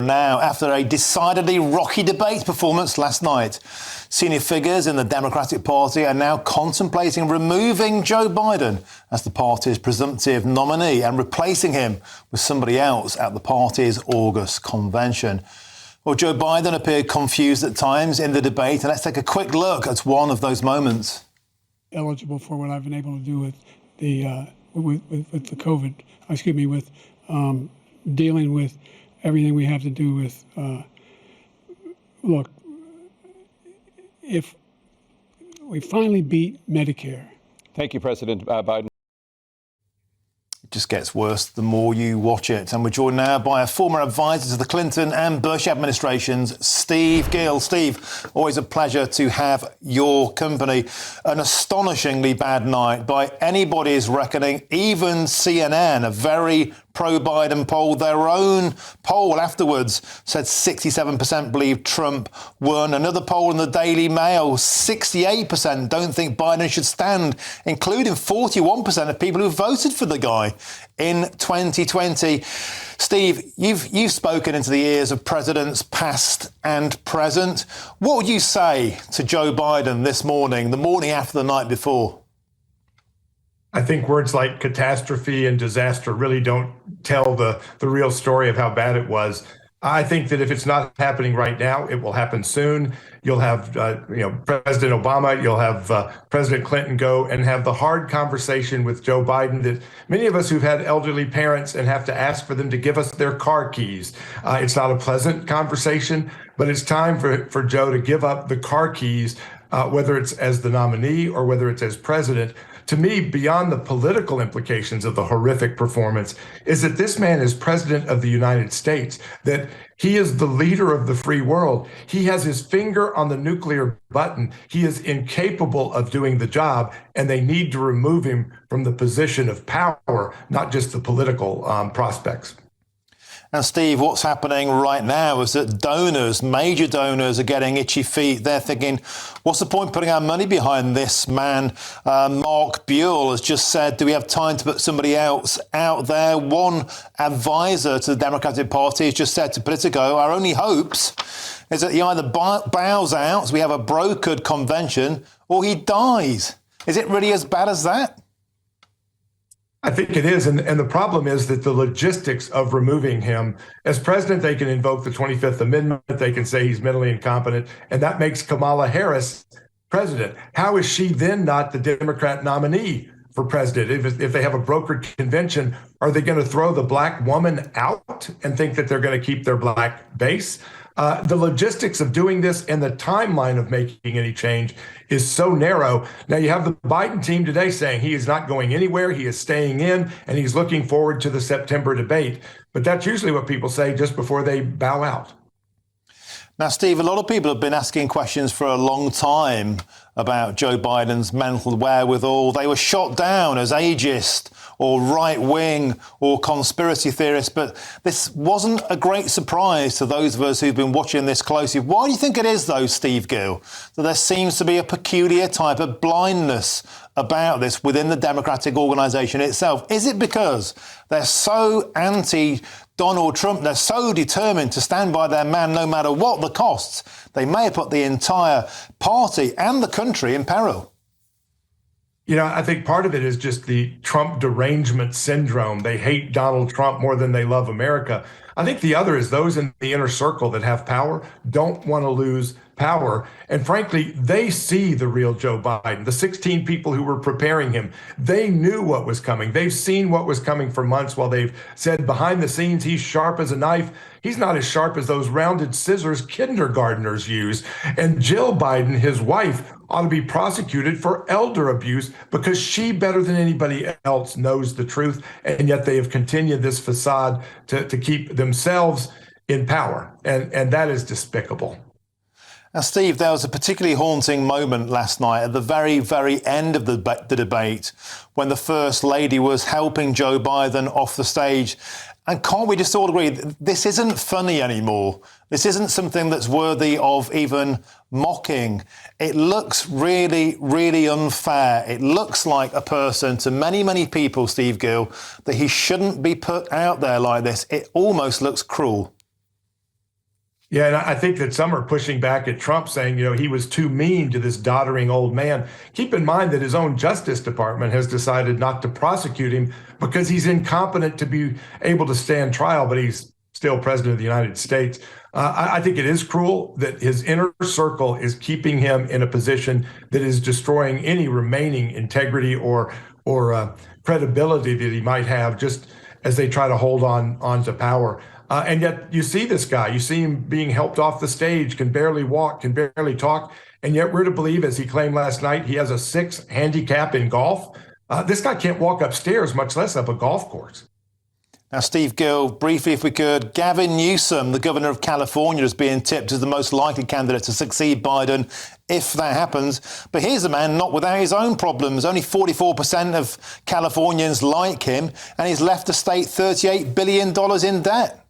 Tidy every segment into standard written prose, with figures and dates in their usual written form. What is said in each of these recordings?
now after a decidedly rocky debate performance last night. Senior figures in the Democratic Party are now contemplating removing Joe Biden as the party's presumptive nominee and replacing him with somebody else at the party's August convention. Well, Joe Biden appeared confused at times in the debate, and let's take a quick look at one of those moments. Eligible for what I've been able to do with the with the COVID, with dealing with everything we have to do with. Look, if we finally beat Medicare. Thank you, President Biden. It just gets worse the more you watch it. And we're joined now by a former advisor to the Clinton and Bush administrations, Steve Gill. Steve, always a pleasure to have your company. An astonishingly bad night by anybody's reckoning, even CNN, a very pro-Biden poll, their own poll afterwards said 67% believe Trump won. Another poll in the Daily Mail, 68% don't think Biden should stand, including 41% of people who voted for the guy in 2020. Steve, you've spoken into the ears of presidents past and present. What would you say to Joe Biden this morning, the morning after the night before? I think words like catastrophe and disaster really don't tell the real story of how bad it was. I think that if it's not happening right now, it will happen soon. You'll have, President Obama, you'll have President Clinton go and have the hard conversation with Joe Biden that many of us who've had elderly parents and have to ask for them to give us their car keys. It's not a pleasant conversation, but it's time for Joe to give up the car keys, whether it's as the nominee or whether it's as president. To me, beyond the political implications of the horrific performance, is that this man is president of the United States, that he is the leader of the free world. He has his finger on the nuclear button. He is incapable of doing the job, and they need to remove him from the position of power, not just the political prospects. And Steve, what's happening right now is that donors, major donors, are getting itchy feet. They're thinking, what's the point putting our money behind this man? Mark Buell has just said, do we have time to put somebody else out there? One advisor to the Democratic Party has just said to Politico, our only hopes is that he either bows out, so we have a brokered convention, or he dies. Is it really as bad as that? I think it is. And the problem is that the logistics of removing him as president, they can invoke the 25th Amendment. They can say he's mentally incompetent, and that makes Kamala Harris president. How is she then not the Democrat nominee for president? If they have a brokered convention, are they going to throw the black woman out and think that they're going to keep their black base? The logistics of doing this and the timeline of making any change is so narrow. Now, you have the Biden team today saying he is not going anywhere, he is staying in, and he's looking forward to the September debate. But that's usually what people say just before they bow out. Now, Steve, a lot of people have been asking questions for a long time about Joe Biden's mental wherewithal. They were shot down as ageist or right-wing or conspiracy theorists, but this wasn't a great surprise to those of us who've been watching this closely. Why do you think it is, though, Steve Gill, that there seems to be a peculiar type of blindness about this within the Democratic organisation itself? Is it because they're so anti-Donald Trump, they're so determined to stand by their man no matter what the costs, they may have put the entire party and the country in peril? You know, I think part of it is just the Trump derangement syndrome. They hate Donald Trump more than they love America. I think the other is those in the inner circle that have power don't want to lose power. And frankly, they see the real Joe Biden. The 16 people who were preparing him, they knew what was coming. They've seen what was coming for months while they've said behind the scenes, he's sharp as a knife. He's not as sharp as those rounded scissors kindergartners use. And Jill Biden, his wife, ought to be prosecuted for elder abuse because she, better than anybody else, knows the truth. And yet they have continued this facade to keep themselves in power. And that is despicable. Now, Steve, there was a particularly haunting moment last night at the very, very end of the debate when the First Lady was helping Joe Biden off the stage. And can't we just all agree, this isn't funny anymore. This isn't something that's worthy of even mocking. It looks really, really unfair. It looks like a person, to many, many people, Steve Gill, that he shouldn't be put out there like this. It almost looks cruel. Yeah, and I think that some are pushing back at Trump, saying, he was too mean to this doddering old man. Keep in mind that his own Justice Department has decided not to prosecute him because he's incompetent to be able to stand trial, but he's still president of the United States. I think it is cruel that his inner circle is keeping him in a position that is destroying any remaining integrity or credibility that he might have, just as they try to hold on to power. And yet you see this guy, you see him being helped off the stage, can barely walk, can barely talk. And yet we're to believe, as he claimed last night, he has a 6 handicap in golf. This guy can't walk upstairs, much less up a golf course. Now, Steve Gill, briefly, if we could, Gavin Newsom, the governor of California, is being tipped as the most likely candidate to succeed Biden if that happens. But here's a man not without his own problems. Only 44% of Californians like him, and he's left the state $38 billion in debt.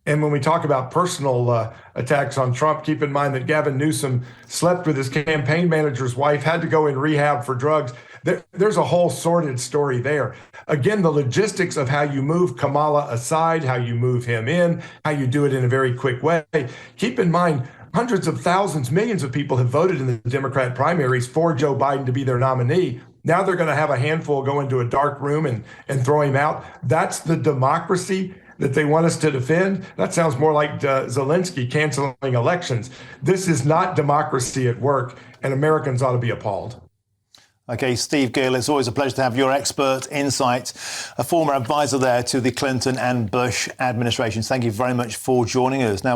And when we talk about personal attacks on Trump, keep in mind that Gavin Newsom slept with his campaign manager's wife, had to go in rehab for drugs. There's a whole sordid story there. Again, the logistics of how you move Kamala aside, how you move him in, how you do it in a very quick way. Keep in mind, hundreds of thousands, millions of people have voted in the Democrat primaries for Joe Biden to be their nominee. Now they're going to have a handful go into a dark room and throw him out. That's the democracy that they want us to defend. That sounds more like Zelensky canceling elections. This is not democracy at work, and Americans ought to be appalled. OK, Steve Gill, it's always a pleasure to have your expert insight, a former advisor there to the Clinton and Bush administrations. Thank you very much for joining us. Now,